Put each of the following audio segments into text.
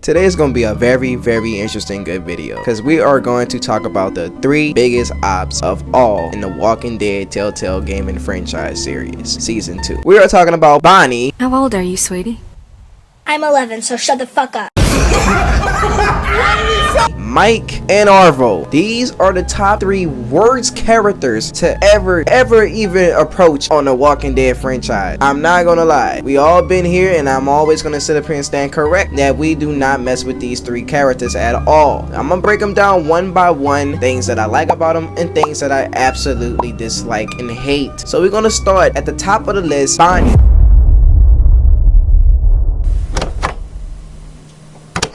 Today is going to be a very interesting good video because we are going to talk about the 3 biggest ops of all in the Walking Dead Telltale gaming franchise series, season 2. We are talking about Bonnie. How old are you, sweetie? I'm 11, so shut the fuck up. Mike and Arvo. These are the top 3 worst characters to ever even approach on the Walking Dead franchise. I'm not gonna lie, we all been here, and I'm always gonna sit up here and stand correct that we do not mess with these 3 characters at all. I'm gonna break them down one by one, things that I like about them and things that I absolutely dislike and hate. So we're gonna start at the top of the list, Bonnie.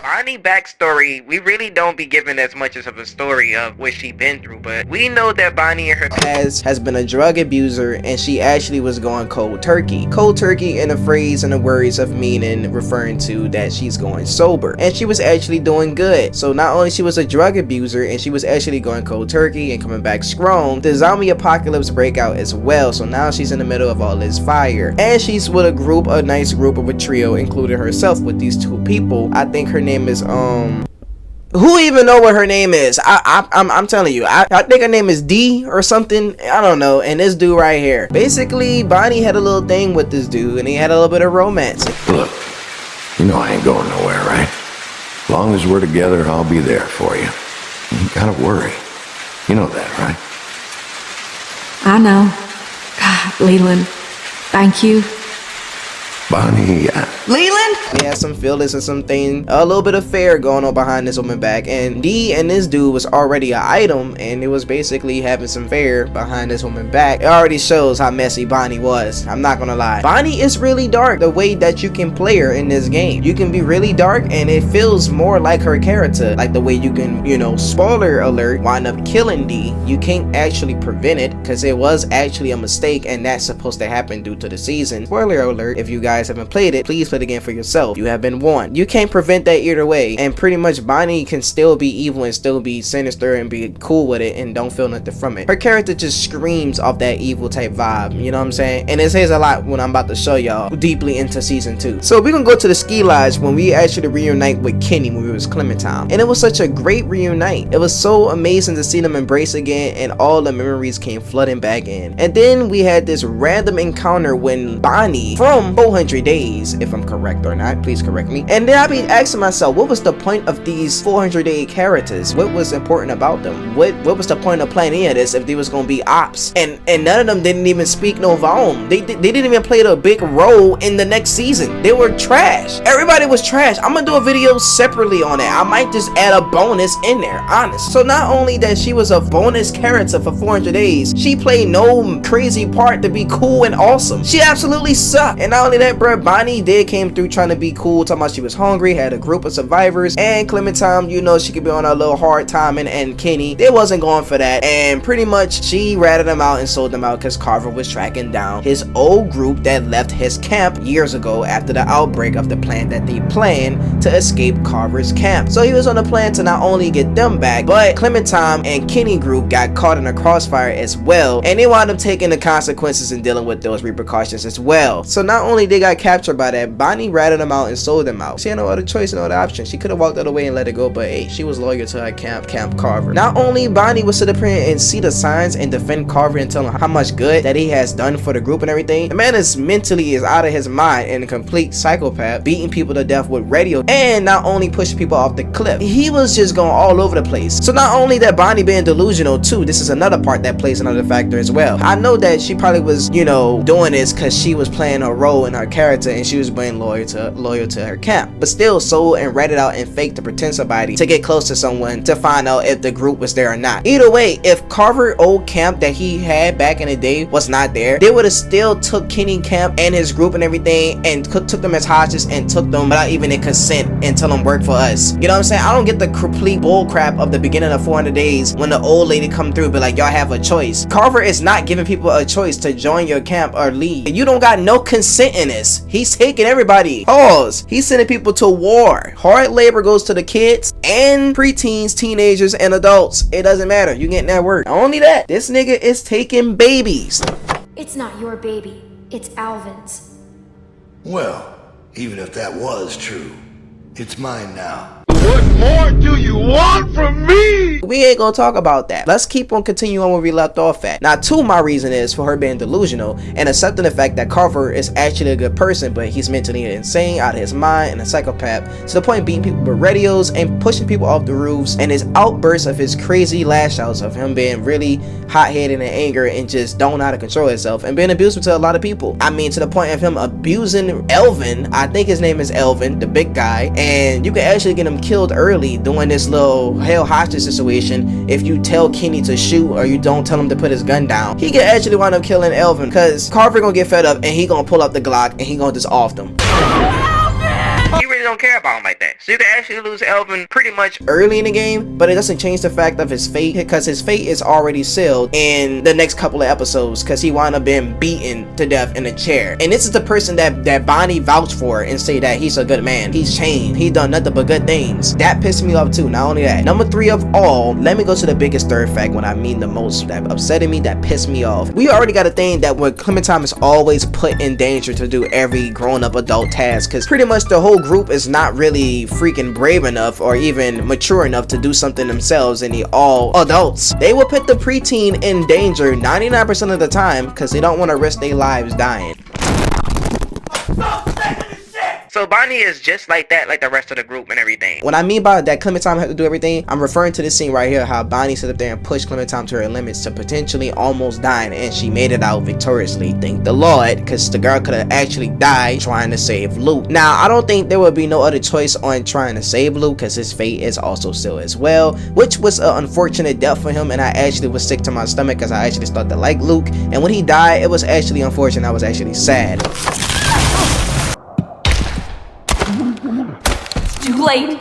Bonnie backstory, we really don't be given as much of a story of what she been through, but we know that Bonnie in her past has been a drug abuser, and she actually was going cold turkey. Cold turkey in a phrase and the words of meaning referring to that she's going sober, and she was actually doing good. So not only she was a drug abuser and she was actually going cold turkey and coming back strong, the zombie apocalypse break out as well. So now she's in the middle of all this fire, and she's with a nice group of a trio, including herself with these 2 people. I think her name is who even know what her name is? I'm telling you, I think her name is D or something, I don't know. And this dude right here, basically Bonnie had a little thing with this dude and he had a little bit of romance. Look, you know I ain't going nowhere, right? As long as we're together, I'll be there for you. You ain't gotta worry. You know that, right? I know. God, Leland, thank you. Bonnie, Leland? We had some feelings and something, a little bit of fair going on behind this woman back, and D and this dude was already an item, and it was basically having some fair behind this woman back. It already shows how messy Bonnie was. I'm not gonna lie. Bonnie is really dark the way that you can play her in this game. You can be really dark and it feels more like her character, like the way you can, you know, spoiler alert, wind up killing D. You can't actually prevent it because it was actually a mistake, and that's supposed to happen due to the season. Spoiler alert, if you guys haven't played it, please play it again for yourself. You have been warned. You can't prevent that either way, and pretty much Bonnie can still be evil and still be sinister and be cool with it and don't feel nothing from it. Her character just screams off that evil type vibe, you know what I'm saying? And it says a lot when I'm about to show y'all deeply into season 2. So we're gonna go to the ski lodge when we actually reunite with Kenny when we was Clementine, and it was such a great reunite. It was so amazing to see them embrace again, and all the memories came flooding back in. And then we had this random encounter when Bonnie from 400 days, if I'm correct or not, please correct me. And then I be asking myself, what was the point of these 400-day characters? What was important about them? What was the point of playing any of this if they was gonna be ops? And none of them didn't even speak no volume. They didn't even play a big role in the next season. They were trash. Everybody was trash. I'm gonna do a video separately on that. I might just add a bonus in there, honest. So not only that she was a bonus character for 400 days, she played no crazy part to be cool and awesome. She absolutely sucked. And not only that, bruh, Bonnie came through trying to be cool, talking about she was hungry, had a group of survivors, and Clementine, you know, she could be on a little hard time, and Kenny, they wasn't going for that, and pretty much she ratted them out and sold them out because Carver was tracking down his old group that left his camp years ago after the outbreak of the plan that they planned to escape Carver's camp. So he was on a plan to not only get them back, but Clementine and Kenny group got caught in a crossfire as well, and they wound up taking the consequences and dealing with those repercussions as well. So not only they got captured by that, Bonnie ratted them out and sold them out. She had no other choice, no other option. She could have walked out of the way and let it go, but hey, she was loyal to her camp Carver. Not only Bonnie would sit up here and see the signs and defend Carver and tell him how much good that he has done for the group and everything. The man is mentally out of his mind and a complete psychopath, beating people to death with radio, and not only pushing people off the cliff. He was just going all over the place. So not only that, Bonnie being delusional too, this is another part that plays another factor as well. I know that she probably was, you know, doing this because she was playing her role in her character and she was being loyal to her camp, but still sold and ratted out and faked to pretend somebody to get close to someone to find out if the group was there or not. Either way, if Carver old camp that he had back in the day was not there, they would have still took Kenny camp and his group and everything and took them as hostages and took them without even their consent and tell them work for us. You know what I'm saying? I don't get the complete bull crap of the beginning of 400 days when the old lady come through and be like, y'all have a choice. Carver is not giving people a choice to join your camp or leave. You don't got no consent in this. He's taking everybody. Pause. He's sending people to war. Hard labor goes to the kids and preteens, teenagers, and adults. It doesn't matter. You getting that work. Not only that, this nigga is taking babies. It's not your baby. It's Alvin's. Well, even if that was true, It's mine now. What more do you want from me? We ain't gonna talk about that. Let's keep on continuing where we left off at. Now, my reason is for her being delusional and accepting the fact that Carver is actually a good person, but he's mentally insane, out of his mind, and a psychopath, to the point of beating people with radios and pushing people off the roofs, and his outbursts of his crazy lash outs of him being really hot-headed and angry and just don't know how to control himself and being abusive to a lot of people. I mean, to the point of him abusing Elvin. I think his name is Elvin, the big guy, and you can actually get him killed early doing this little hell hostage situation. If you tell Kenny to shoot or you don't tell him to put his gun down, he can actually wind up killing Elvin, because Carver gonna get fed up and he gonna pull up the Glock and he gonna just off them. He really don't care about him like that. So you can actually lose Elvin pretty much early in the game, but it doesn't change the fact of his fate, because his fate is already sealed in the next couple of episodes, because he wound up being beaten to death in a chair. And this is the person that Bonnie vouched for and say that he's a good man. He's changed. He done nothing but good things. That pissed me off too. Not only that, number 3 of all, let me go to the biggest third fact, when I mean the most that upsetted me, that pissed me off. We already got a thing that when Clementine is always put in danger to do every grown-up adult task, because pretty much the whole group is not really freaking brave enough or even mature enough to do something themselves, and they all adults. They will put the preteen in danger 99% of the time because they don't want to risk their lives dying. So Bonnie is just like that, like the rest of the group and everything. When I mean by that Clementine had to do everything, I'm referring to this scene right here, how Bonnie sit up there and pushed Clementine to her limits to potentially almost dying, and she made it out victoriously. Thank the Lord, because the girl could have actually died trying to save Luke. Now, I don't think there would be no other choice on trying to save Luke, because his fate is also sealed as well, which was an unfortunate death for him, and I actually was sick to my stomach because I actually started to like Luke, and when he died, it was actually unfortunate. I was actually sad. Too late.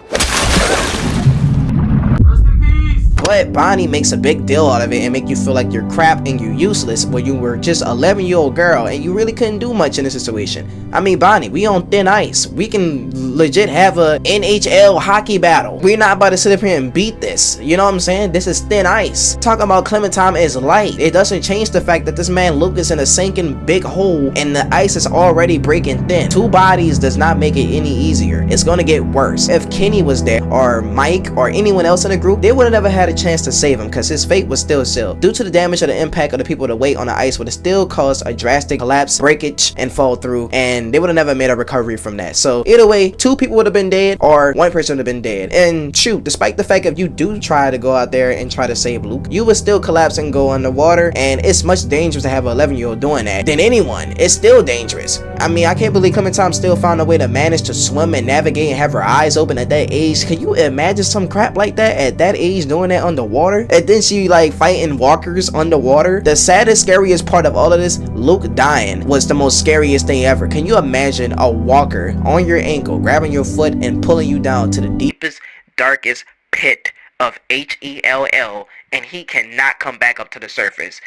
But Bonnie makes a big deal out of it and make you feel like you're crap and you're useless when you were just an 11-year-old girl and you really couldn't do much in this situation. I mean, Bonnie, we on thin ice. We can legit have a NHL hockey battle. We're not about to sit up here and beat this. You know what I'm saying? This is thin ice. Talking about Clementine is light. It doesn't change the fact that this man Luke is in a sinking big hole and the ice is already breaking thin. 2 bodies does not make it any easier. It's gonna get worse. If Kenny was there or Mike or anyone else in the group, they would have never had a chance to save him because his fate was still sealed. Due to the damage of the impact of the people, the weight on the ice would have still caused a drastic collapse, breakage, and fall through, and they would have never made a recovery from that. So either way, 2 people would have been dead or 1 person would have been dead. And shoot, despite the fact if you do try to go out there and try to save Luke, you would still collapse and go underwater, and it's much dangerous to have an 11-year-old doing that than anyone. It's still dangerous. I mean, I can't believe Clementine still found a way to manage to swim and navigate and have her eyes open at that age. Can you imagine some crap like that at that age, doing that underwater? And then she like fighting walkers underwater. The saddest, scariest part of all of this, Luke dying, was the most scariest thing ever. Can you imagine a walker on your ankle grabbing your foot and pulling you down to the deepest, darkest pit of Hell, and he cannot come back up to the surface?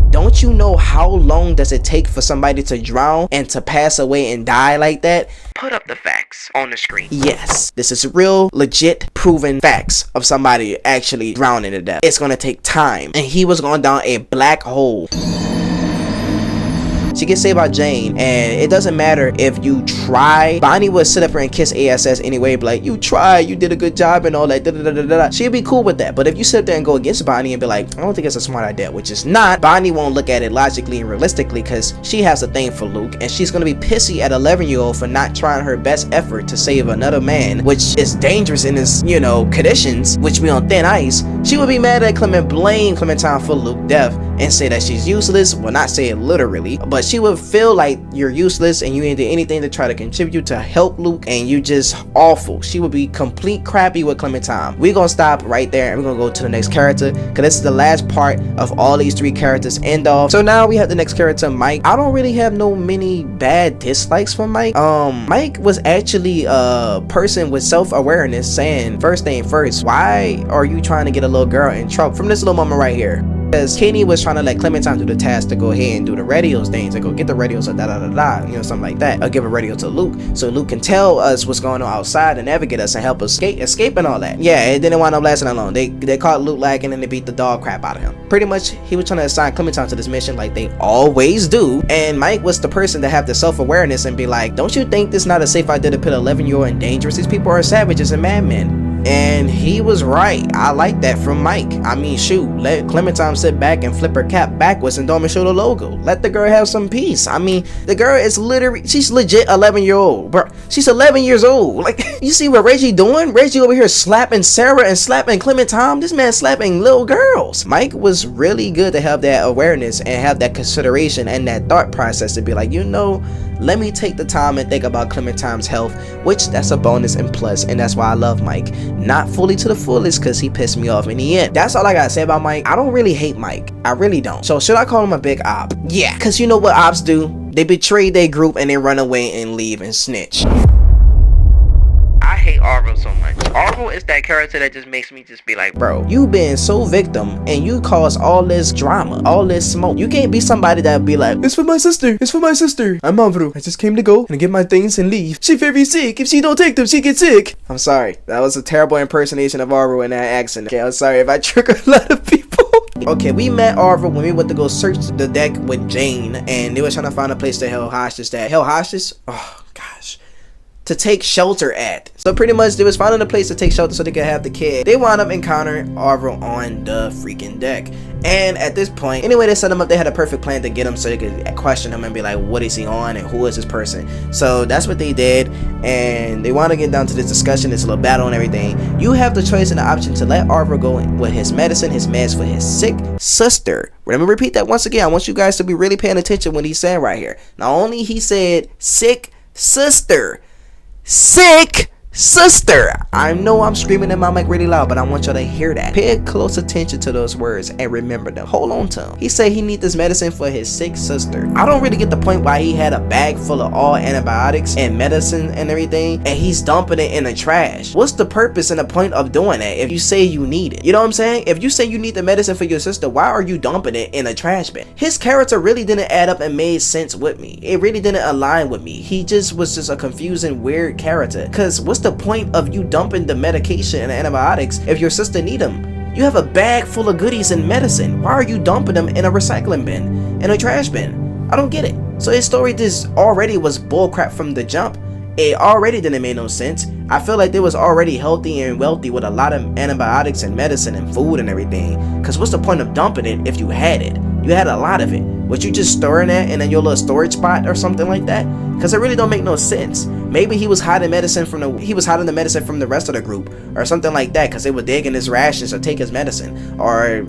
Don't you know how long does it take for somebody to drown and to pass away and die like that? Put up the facts on the screen. Yes, this is real, legit, proven facts of somebody actually drowning to death. It's gonna take time, and he was going down a black hole. She gets saved by Jane, and it doesn't matter if you try. Bonnie would sit up here and kiss ASS anyway, be like, you tried, you did a good job and all that, da, da, da, da, da. She'd be cool with that. But if you sit there and go against Bonnie and be like, I don't think it's a smart idea, which is not, Bonnie won't look at it logically and realistically because she has a thing for Luke, and she's gonna be pissy at 11-year-old for not trying her best effort to save another man, which is dangerous in his, you know, conditions, which we on thin ice. She would be mad at blame Clementine for Luke's death and say that she's useless. Well, not say it literally, but she would feel like you're useless and you ain't did anything to try to contribute to help Luke, and you just awful. She would be complete crappy with Clementine. We're gonna stop right there and we're gonna go to the next character because this is the last part of all these 3 characters end off. So now we have the next character, Mike. I don't really have no many bad dislikes for Mike. Mike was actually a person with self-awareness saying, first thing first, why are you trying to get a little girl in trouble? From this little moment right here. Because Kenny was trying to let Clementine do the task to go ahead and do the radios things, to go get the radios or something like that, or give a radio to Luke so Luke can tell us what's going on outside and navigate us and help us escape and all that. Yeah, it didn't wind up lasting that long. They caught Luke lagging and they beat the dog crap out of him. Pretty much he was trying to assign Clementine to this mission like they always do, and Mike was the person to have the self-awareness and be like, don't you think this not a safe idea to put 11-year-old in danger? These people are savages and madmen. And he was right. I like that from Mike. I mean, shoot, let Clementine sit back and flip her cap backwards and don't even show the logo. Let the girl have some peace. I mean, the girl is literally, she's legit 11-year-old, bro. She's 11 years old. Like, you see what Reggie doing? Reggie over here slapping Sarah and slapping Clementine. This man slapping little girls. Mike was really good to have that awareness and have that consideration and that thought process to be like, you know, let me take the time and think about Clementine's health, which that's a bonus and plus, and that's why I love Mike. Not fully to the fullest, because he pissed me off in the end. That's all I gotta say about Mike. I don't really hate Mike. I really don't. So should I call him a big op? Yeah, because you know what ops do? They betray their group and they run away and leave and snitch. I hate Arvo so much. Arvo is that character that just makes me just be like, bro, you been so victim and you cause all this drama, all this smoke. You can't be somebody that be like, it's for my sister, it's for my sister. I'm Arvo. I just came to go and get my things and leave. She very sick. If she don't take them, she gets sick. I'm sorry. That was a terrible impersonation of Arvo in that accent. Okay, I'm sorry if I trigger a lot of people. Okay, we met Arvo when we went to go search the deck with Jane, and they were trying to find a place to held hostage. Oh gosh, to take shelter at. So pretty much they was finding a place to take shelter so they could have the kid. They wound up encountering Arvo on the freaking deck, and at this point, anyway, they set him up. They had a perfect plan to get him so they could question him and be like, what is he on and who is this person? So that's what they did, and they want to get down to this discussion, this little battle and everything. You have the choice and the option to let Arvo go in with his medicine, his meds for his sick sister. Let me repeat that once again. I want you guys to be really paying attention when he's saying right here. Not only he said sick sister, sick sister. I know I'm screaming in my mic really loud, but I want y'all to hear that. Pay close attention to those words and remember them. Hold on to them. He said he needs this medicine for his sick sister. I don't really get the point why he had a bag full of all antibiotics and medicine and everything, and he's dumping it in the trash. What's the purpose and the point of doing that if you say you need it? You know what I'm saying? If you say you need the medicine for your sister, why are you dumping it in a trash bin? His character really didn't add up and made sense with me. It really didn't align with me. He just was just a confusing, weird character. Cause what's the point of you dumping the medication and antibiotics if your sister need them? You have a bag full of goodies and medicine. Why are you dumping them in a recycling bin, in a trash bin? I don't get it. So his story just already was bullcrap from the jump. It already didn't make no sense. I feel like they was already healthy and wealthy with a lot of antibiotics and medicine and food and everything. Cause what's the point of dumping it if you had it? You had a lot of it. Would you just storing that in your little storage spot or something like that? Cause it really don't make no sense. Maybe he was hiding the medicine from the rest of the group or something like that, cause they were digging his rations or take his medicine or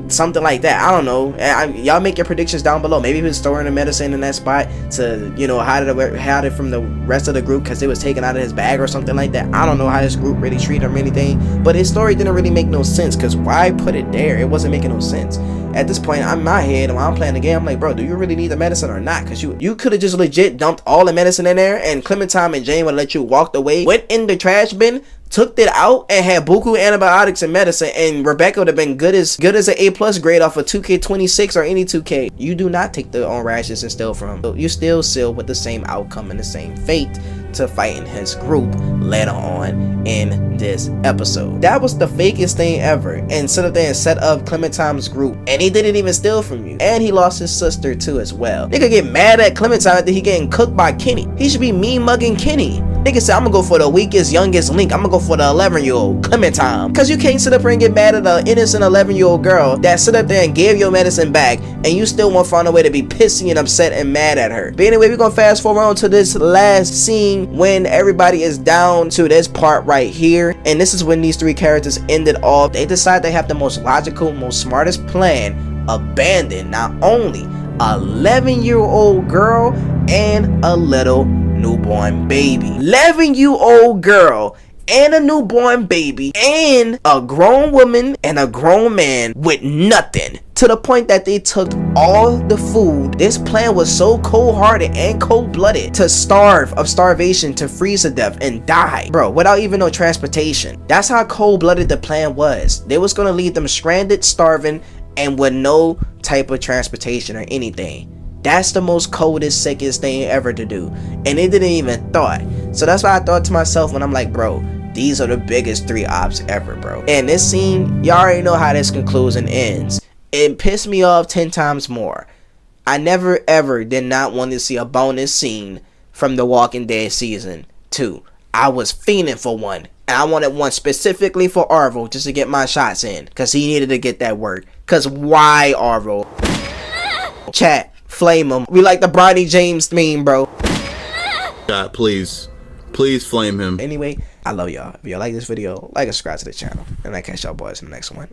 something like that. I don't know. Y'all make your predictions down below. Maybe he was storing the medicine in that spot to, you know, hide it from the rest of the group because it was taken out of his bag or something like that. I don't know how his group really treated him or anything, but his story didn't really make no sense because why put it there? It wasn't making no sense. At this point, I'm in my head and while I'm playing the game, I'm like, bro, do you really need the medicine or not? Because you could have just legit dumped all the medicine in there and Clementine and Jane would let you walk away, went in the trash bin, took it out and had buku antibiotics and medicine, and Rebecca would have been good as an A+ grade off of 2K26 or any 2K. You do not take their own rations and steal from them. You still seal with the same outcome and the same fate to fight in his group later on in this episode. That was the fakest thing ever. And sit up there and set up Clementine's group, and he didn't even steal from you, and he lost his sister too as well. Nigga get mad at Clementine that he getting cooked by Kenny. He should be mean mugging Kenny. Nigga said, I'm gonna go for the weakest, youngest link. I'm gonna go for the 11-year-old Clementine. Cause you can't sit up here and get mad at an innocent 11-year-old girl that sit up there and gave your medicine back, and you still won't find a way to be pissy and upset and mad at her. But anyway, we're gonna fast forward on to this last scene when everybody is down to this part right here. And this is when these three characters ended off. They decide they have the most logical, most smartest plan. Abandon not only a 11-year-old girl and a little newborn baby. 11-year-old girl and a newborn baby and a grown woman and a grown man with nothing, to the point that they took all the food. This plan was so cold-hearted and cold-blooded to starve of starvation, to freeze to death and die, bro, without even no transportation. That's how cold-blooded the plan was. They was gonna leave them stranded, starving, and with no type of transportation or anything. That's the most coldest, sickest thing ever to do, and it didn't even thought. So that's why I thought to myself when I'm like, bro, these are the biggest 3 ops ever, bro. And this scene, y'all already know how this concludes and ends. It pissed me off 10 times more. I never ever did not want to see a bonus scene from The Walking Dead season 2. I was fiending for one, and I wanted one specifically for Arvo just to get my shots in, because he needed to get that work. Because why, Arvo? Chat, flame him. We like the Bronny James meme, bro. God, please flame him. Anyway, I love y'all. If y'all like this video, like and subscribe to the channel, and I catch y'all boys in the next one.